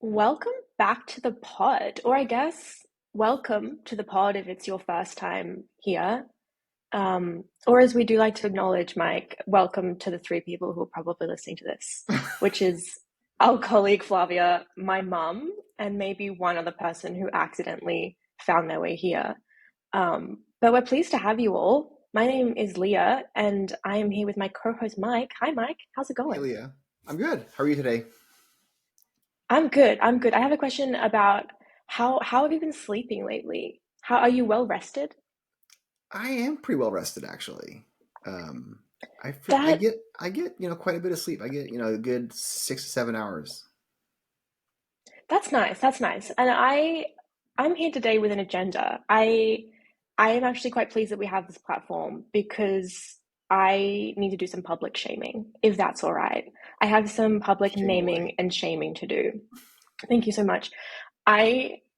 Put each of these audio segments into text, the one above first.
Welcome back to the pod, or I guess welcome to the pod if it's your first time here. Or as we do like to acknowledge, Mike, welcome to the three people who are probably listening to this, which is our colleague Flavia, my mum, and maybe one other person who accidentally found their way here. But we're pleased to have you all. My name is Leah, and I am here with my co-host Mike. Hi, Mike. How's it Hey, going? Leah. I'm good. How are you today? I'm good. I'm good. I have a question about how have you been sleeping lately? How are you well rested? I am pretty well rested, actually. Um, I That get quite a bit of sleep. I get a good 6 to 7 hours. that's nice. That's nice. And I'm here today with an agenda. I am actually quite pleased that we have this platform because I need to do some public shaming, if that's all right. I have some public Shame away. naming and shaming to do. Thank you so much.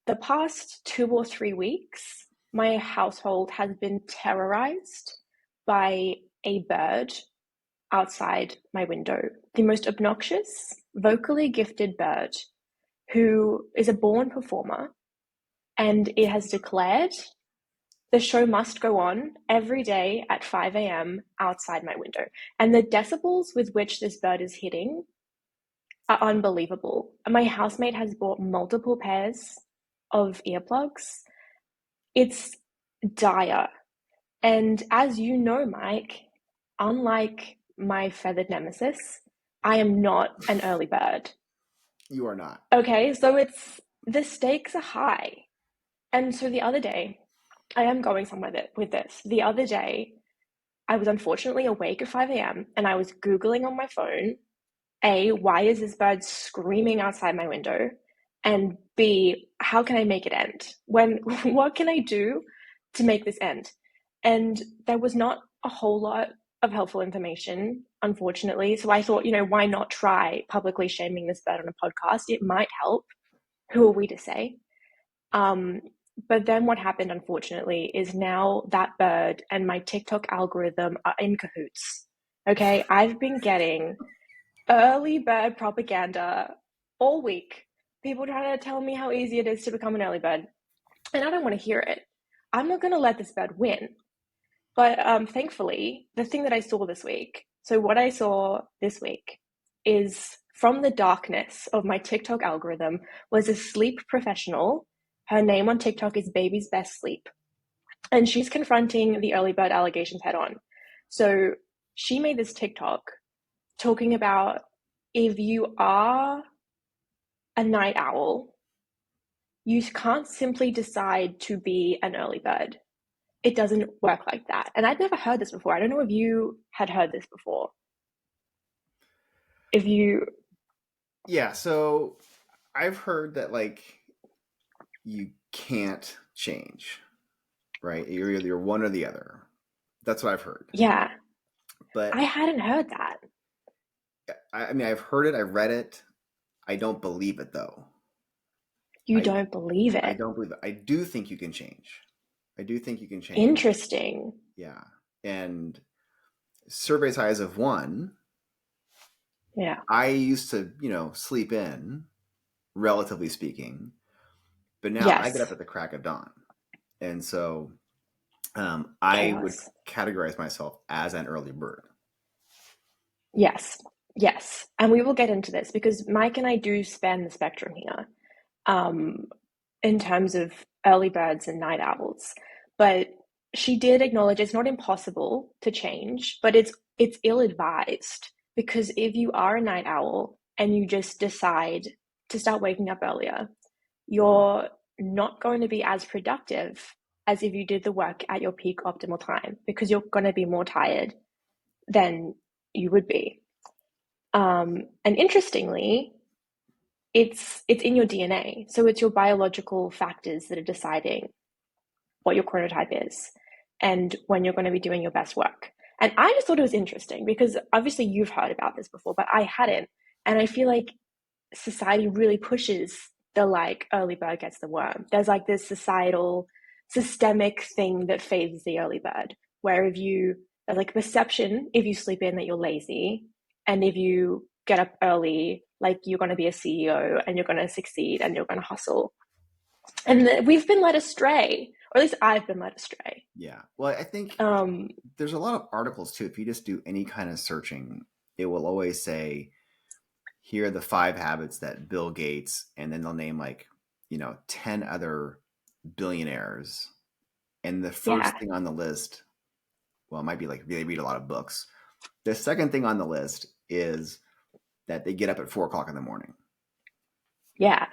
The past 2 or 3 weeks, my household has been terrorized by a bird outside my window. The most obnoxious, vocally gifted bird who is a born performer, and it has declared the show must go on every day at 5 a.m. outside my window. And the decibels with which this bird is hitting are unbelievable. My housemate has bought multiple pairs of earplugs. It's dire. And as you know, Mike, unlike my feathered nemesis, I am not an early bird. You are not. Okay, so it's the stakes are high. And so the other day, I am going somewhere with this. The other day, I was unfortunately awake at 5 a.m. and I was Googling on my phone, A, why is this bird screaming outside my window? And B, how can I make it end? What can I do to make this end? And there was not a whole lot of helpful information, unfortunately. So I thought, why not try publicly shaming this bird on a podcast? It might help. Who are we to say? Um, but then what happened, unfortunately, is now that bird and my TikTok algorithm are in cahoots. Okay, I've been getting early bird propaganda all week. People trying to tell me how easy it is to become an early bird, and I don't want to hear it. I'm not going to let this bird win. But thankfully, the thing that I saw this week, so what I saw this week is from the darkness of my TikTok algorithm was a sleep professional. Her name on TikTok is Baby's Best Sleep, and she's confronting the early bird allegations head on. So she made this TikTok talking about if you are a night owl, you can't simply decide to be an early bird. It doesn't work like that. And I'd never heard this before. I don't know if you had heard this before. If you, Yeah, so I've heard that you can't change, right? You're either one or the other. That's what I've heard. yeah, But I hadn't heard that. I mean, I've heard it, I read it. I don't believe it though. You I don't believe I it. don't believe it. I do think you can change. I do think you can change. Interesting. Yeah. And survey size of one, Yeah. I used to, sleep in, relatively speaking, but now I get up Yes. at the crack of dawn. And so I would Chaos. categorize myself as an early bird. Yes. Yes. And we will get into this because Mike and I do span the spectrum here. Um, in terms of early birds and night owls. But she did acknowledge it's not impossible to change, but it's ill-advised because if you are a night owl and you just decide to start waking up earlier, Mhm. you're not going to be as productive as if you did the work at your peak optimal time because you're going to be more tired than you would be. And interestingly, it's in your DNA. So it's your biological factors that are deciding what your chronotype is and when you're going to be doing your best work. And I just thought it was interesting because obviously you've heard about this before, but I hadn't. And I feel like society really pushes the like early bird gets the worm. There's like this societal systemic thing that favors the early bird, where if you there's like a perception if you sleep in that you're lazy, and if you get up early like you're going to be a CEO and you're going to succeed and you're going to hustle. And we've been led astray, or at least I've been led astray. Yeah. Well, I think Um, there's a lot of articles too. If you just do any kind of searching, it will always say, here are the 5 habits that Bill Gates, and then they'll name like, 10 other billionaires. And the yeah, first thing on the list, well, it might be like they read a lot of books. The second thing on the list is that they get up at 4 o'clock in the morning. yeah,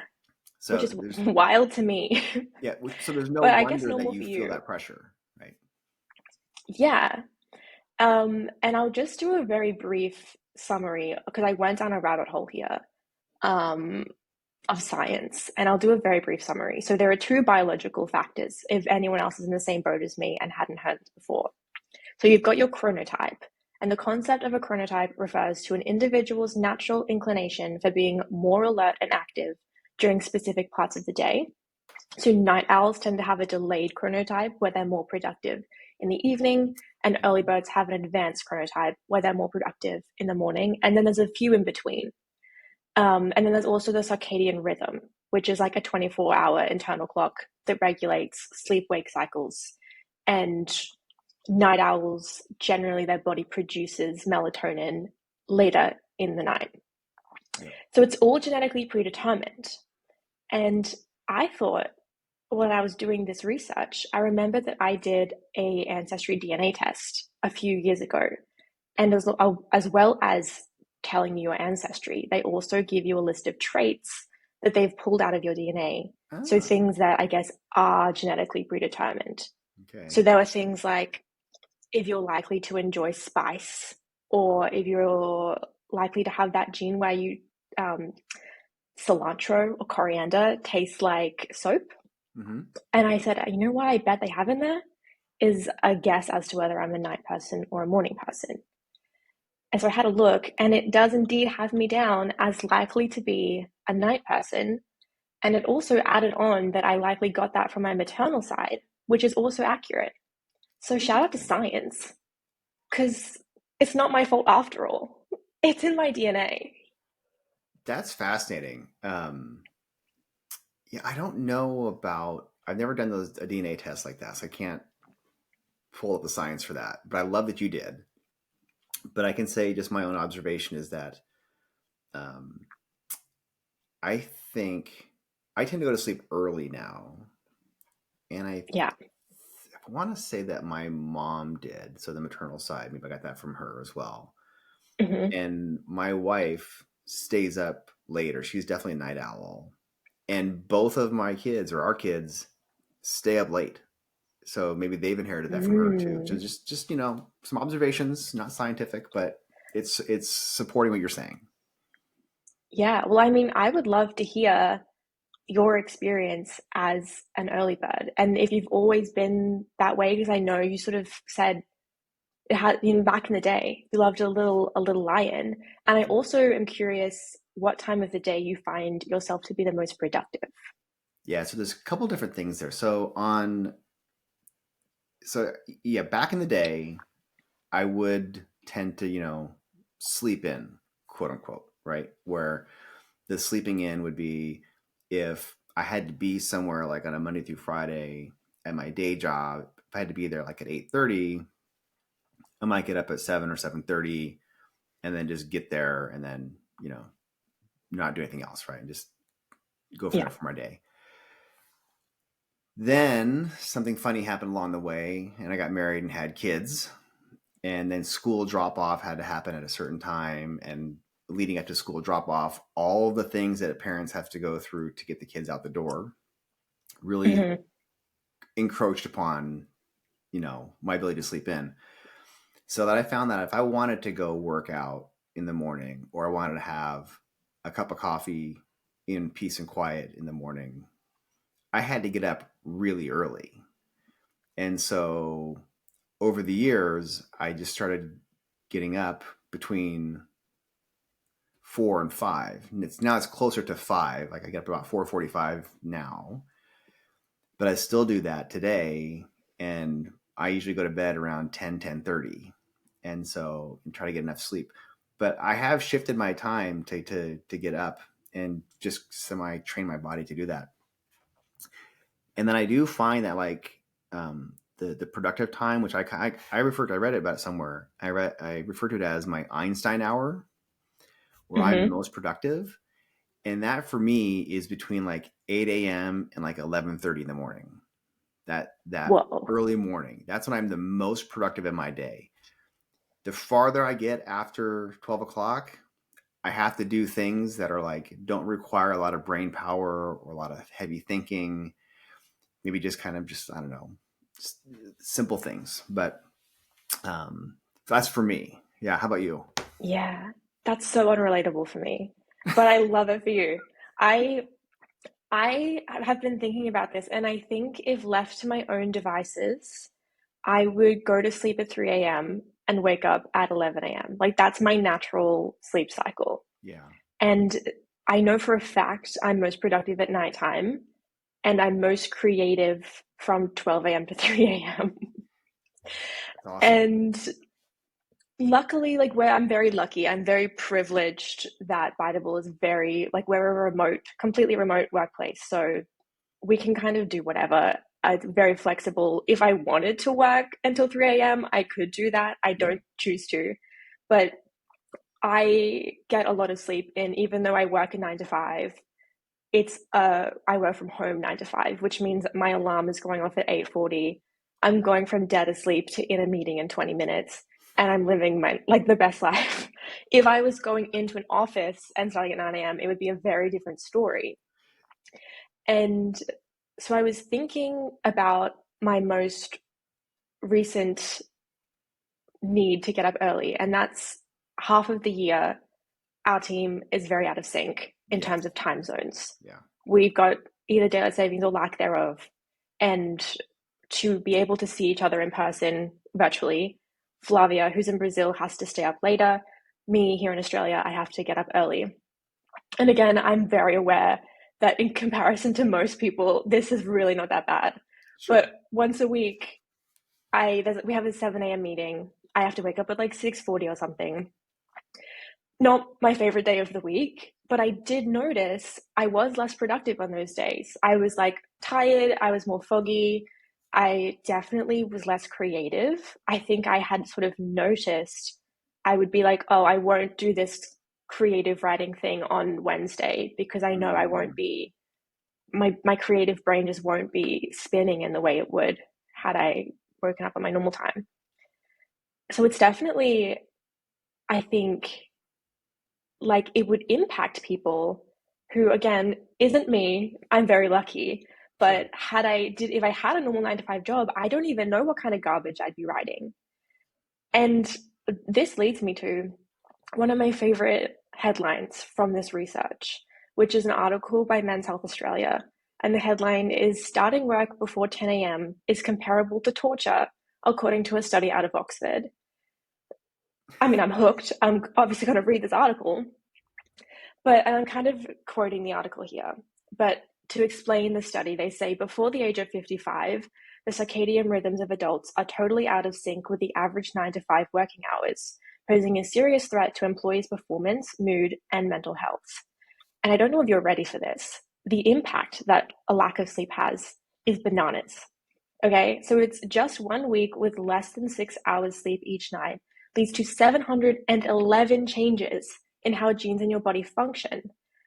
which So is there's, wild to me. yeah, so there's no But I guess wonder that normal for you feel you. that pressure, right? Yeah. And I'll just do a very brief summary because I went down a rabbit hole here um, of science, and I'll do a very brief summary. So there are two biological factors, if anyone else is in the same boat as me and hadn't heard this before. So you've got your chronotype, and the concept of a chronotype refers to an individual's natural inclination for being more alert and active during specific parts of the day. So night owls tend to have a delayed chronotype where they're more productive in the evening, and early birds have an advanced chronotype where they're more productive in the morning. And then there's a few in between. And then there's also the circadian rhythm, which is like a 24-hour internal clock that regulates sleep wake cycles. And night owls, generally, their body produces melatonin later in the night. Yep. So it's all genetically predetermined. And I thought when I was doing this research, I remember that I did a ancestry DNA test a few years ago, and as well as telling you your ancestry, they also give you a list of traits that they've pulled out of your DNA. So Ah, things that I guess are genetically predetermined. okay. So there were things like if you're likely to enjoy spice, or if you're likely to have that gene where you um, cilantro or coriander taste like soap. Mm-hmm. And I said, you know what I bet they have in there is a guess as to whether I'm a night person or a morning person. And so I had a look, and it does indeed have me down as likely to be a night person. And it also added on that I likely got that from my maternal side, which is also accurate. So shout out to Interesting. science, because it's not my fault after all. It's in my DNA. That's fascinating. Yeah, I don't know about. I've never done a DNA test like that, so I can't pull up the science for that. But I love that you did. But I can say just my own observation is that um, I think I tend to go to sleep early now, and Yeah. I want to say that my mom did. So the maternal side, maybe I got that from her as well. Hmm. And my wife stays up later. She's definitely a night owl, and both of my kids or our kids stay up late. So maybe they've inherited that from her too. So Mm. just some observations, not scientific, but it's supporting what you're saying. Yeah. Well, I mean, I would love to hear your experience as an early bird, and if you've always been that way, because I know you sort of said it had, back in the day you loved a little lion. And I also am curious what time of the day you find yourself to be the most productive. Yeah, so there's a couple different things there. So yeah, back in the day, I would tend to, sleep in, quote unquote, right? Where the sleeping in would be if I had to be somewhere like on a Monday through Friday at my day job, if I had to be there like at 8:30, I might get up at 7 or 7:30 and then just get there and then, not do anything else, right? And just go from Yeah. there for my day. Then something funny happened along the way, and I got married and had kids. And then school drop off had to happen at a certain time. And leading up to school drop off, all the things that parents have to go through to get the kids out the door really Hmm. encroached upon, my ability to sleep in. So that I found that if I wanted to go work out in the morning or I wanted to have a cup of coffee in peace and quiet in the morning, I had to get up really early. And so over the years, I just started getting up between 4 and 5. And now it's closer to 5. Like I get up about 4:45 now, but I still do that today. And I usually go to bed around 10, 10:30. And so and try to get enough sleep. but I have shifted my time to get up and just semi train my body to do that. And then I do find that like the productive time, which I refer to, I read it about somewhere. I refer to it as my Einstein hour, where I'm Mm-hmm. most productive, and that for me is between like 8 a.m. and like 11:30 in the morning. That Whoa. early morning, that's when I'm the most productive in my day. The farther I get after 12 o'clock, I have to do things that are like don't require a lot of brain power or a lot of heavy thinking. Maybe just kind of just I don't know, just simple things. But that's for me. Yeah. How about you? Yeah, that's so unrelatable for me, but I love it for you. I I have been thinking about this, and I think if left to my own devices, I would go to sleep at 3 a.m. and wake up at 11 a.m. Like that's my natural sleep cycle. Yeah. And I know for a fact I'm most productive at nighttime and I'm most creative from 12 a.m. to 3 a.m. That's awesome. And luckily, like where I'm very lucky, I'm very privileged that Bitable is very, like we're a remote, completely remote workplace. So we can kind of do whatever. It's very flexible. If I wanted to work until 3 a.m., I could do that. I Yep. don't choose to. But I get a lot of sleep in, even though I work a 9 to 5, I work from home 9 to 5, which means my alarm is going off at 8:40. I'm going from dead asleep to in a meeting in 20 minutes, and I'm living my like the best life. If I was going into an office and starting at 9 a.m., it would be a very different story. And so I was thinking about my most recent need to get up early, and that's half of the year our team is very out of sync in Yes. terms of time zones. Yeah. We've got either daylight savings or lack thereof. And to be able to see each other in person virtually, Flavia, who's in Brazil, has to stay up later. Me here in Australia, I have to get up early. And again, I'm very aware that in comparison to most people, this is really not that bad. Sure. But once a week, we have a 7 a.m. meeting. I have to wake up at like 6:40 or something. Not my favorite day of the week, but I did notice I was less productive on those days. I was like tired, I was more foggy. I definitely was less creative. I think I had sort of noticed I would be like, oh, I won't do this creative writing thing on Wednesday because I know I won't Mm, be my creative brain just won't be spinning in the way it would had I woken up on my normal time. So it's definitely, I think, like it would impact people who again isn't me. I'm very lucky, sure. but if I had a normal 9 to 5 job, I don't even know what kind of garbage I'd be writing. And this leads me to one of my favorite headlines from this research, which is an article by Men's Health Australia. And the headline is starting work before 10 a.m. is comparable to torture, according to a study out of Oxford. I mean, I'm hooked. I'm obviously going to read this article. But and I'm kind of quoting the article here. But to explain the study, they say before the age of 55, the circadian rhythms of adults are totally out of sync with the average 9 to 5 working hours, posing a serious threat to employees' performance, mood, and mental health. And I don't know if you're ready for this. The impact that a lack of sleep has is bananas. Okay, so it's just 1 week with less than 6 hours sleep each night leads to 711 changes in how genes in your body function.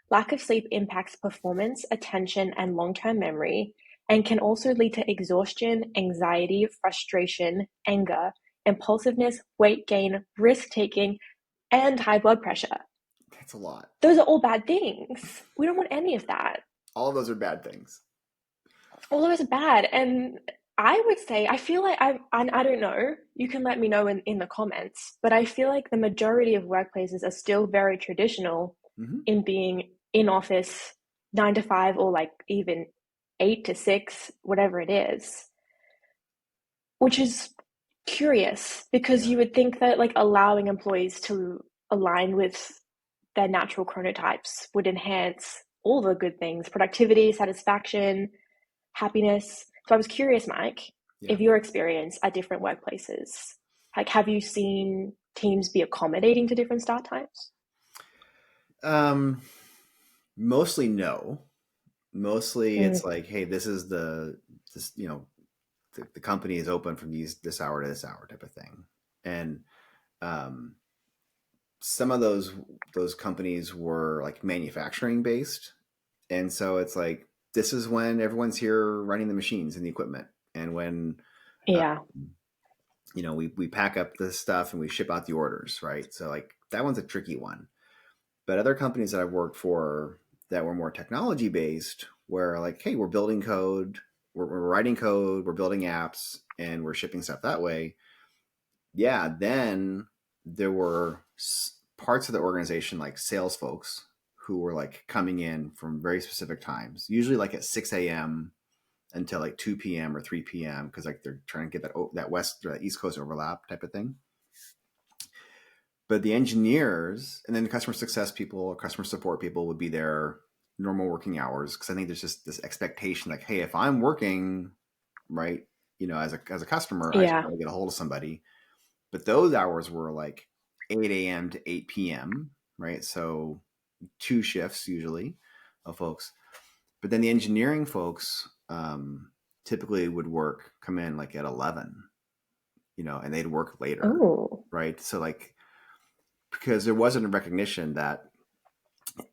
Lack of sleep impacts performance, attention, and long term memory, and can also lead to exhaustion, anxiety, frustration, anger, impulsiveness, weight gain, risk taking, and high blood pressure. That's a lot. Those are all bad things. We don't want any of that. All of those are bad things. All of us are bad. And I would say, I feel like I don't know, you can let me know in the comments, but I feel like the majority of workplaces are still very traditional Hmm. in being in office 9 to 5 or like even 8 to 6, whatever it is, which is curious because Yeah. you would think that like allowing employees to align with their natural chronotypes would enhance all the good things, productivity, satisfaction, happiness. So I was curious, Mike, Yeah. if your experience at different workplaces. Like, have you seen teams be accommodating to different start times? Um, Mostly no. Mostly Mm, it's like, hey, this is this the company is open from this hour to this hour type of thing, and um, some of those companies were like manufacturing based, and so it's like this is when everyone's here running the machines and the equipment, and when uh, yeah. we pack up the stuff and we ship out the orders, right? So like that one's a tricky one. But other companies that I've worked for that were more technology based, where like, hey, we're building code, we're writing code, we're building apps, and we're shipping stuff that way. Yeah, then there were parts of the organization, like sales folks, who were like coming in from very specific times, usually like at 6 a.m. until like 2 p.m. or 3 p.m. because like they're trying to get that west or that east coast overlap type of thing. But the engineers and then the customer success people or customer support people would be their normal working hours, because I think there's just this expectation like, hey, if I'm working right, as a customer, I should Yeah. be able to get a hold of somebody. But those hours were like 8 a.m. to 8 p.m., right? So two shifts usually of folks. But then the engineering folks typically would come in like at 11, and they'd work later, Oh, right? So like, because there wasn't a recognition that,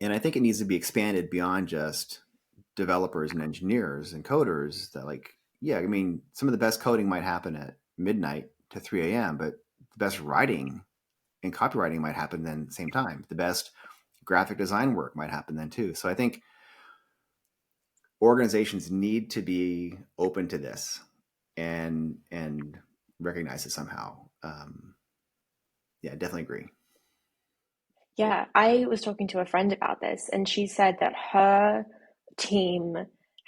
and I think it needs to be expanded beyond just developers and engineers and coders, that like, yeah, I mean, some of the best coding might happen at midnight to 3 a.m., but the best writing and copywriting might happen then at the same time. The best graphic design work might happen then too. So I think organizations need to be open to this and recognize it somehow. Yeah, I definitely agree. yeah. I was talking to a friend about this, and she said that her team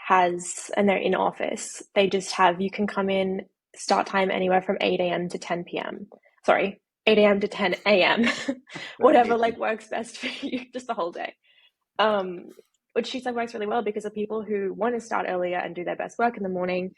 has, and they're in office, they just have, you can come in, start time anywhere from 8 a.m. to 10 p.m. Sorry, 8 a.m. to 10 a.m. Whatever like Amazing. works best for you, just the whole day. um, which she said works really well because the people who want to start earlier and do their best work in the morning,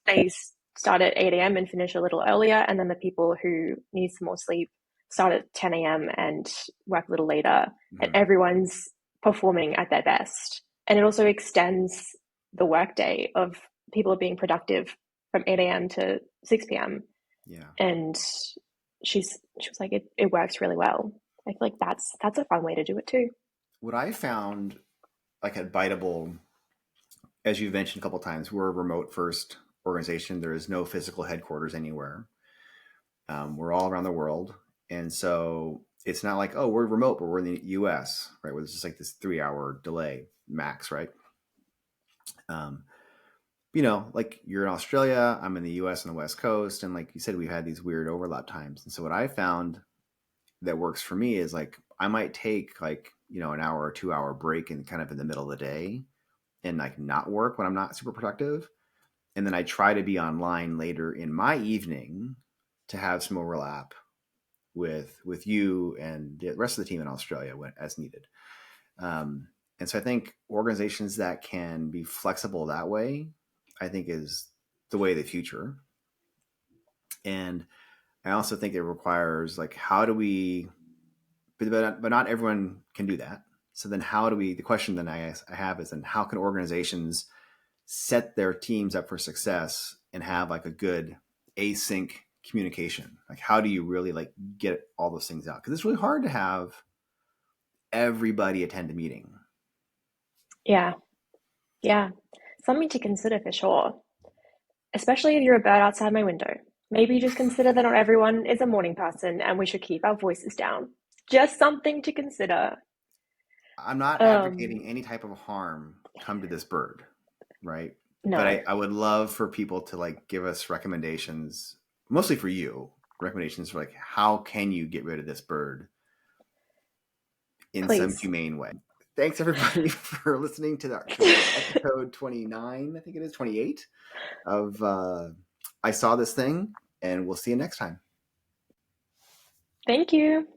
they start at 8 a.m. and finish a little earlier. And then the people who need some more sleep start at 10 a.m. and work a little later. And Mm-hmm. everyone's performing at their best. And it also extends the workday of people being productive from 8 a.m. to 6 p.m. Yeah. And she was like, it works really well. I feel like that's a fun way to do it too. What I found, like at Biteable, as you've mentioned a couple of times, we're a remote first organization. There is no physical headquarters anywhere. We're all around the world. And so it's not like, oh, we're remote, but we're in the US, right? Where it's just like this 3 hour delay max, right? Um, like you're in Australia, I'm in the US on the West Coast. And like you said, we've had these weird overlap times. And so what I found that works for me is like, I might take like, an hour or 2 hour break and kind of in the middle of the day and like not work when I'm not super productive. And then I try to be online later in my evening to have some overlap with you and the rest of the team in Australia as needed. Um, and so I think organizations that can be flexible that way, I think is the way of the future. And I also think it requires like, how do we, but not everyone can do that. So then how do we, the question that I have is then how can organizations set their teams up for success and have like a good async communication? Like how do you really like get all those things out? Because it's really hard to have everybody attend a meeting. Yeah, yeah. Something to consider for sure, especially if you're a bird outside my window. Maybe just consider that not everyone is a morning person and we should keep our voices down. Just something to consider. I'm not Um, advocating any type of harm come to this bird, right? But no, I would love for people to like give us recommendations, mostly for you, recommendations for like how can you get rid of this bird in some please. humane way. Thanks everybody for listening to episode 29, I think it is 28 of I Saw This Thing, and we'll see you next time. Thank you.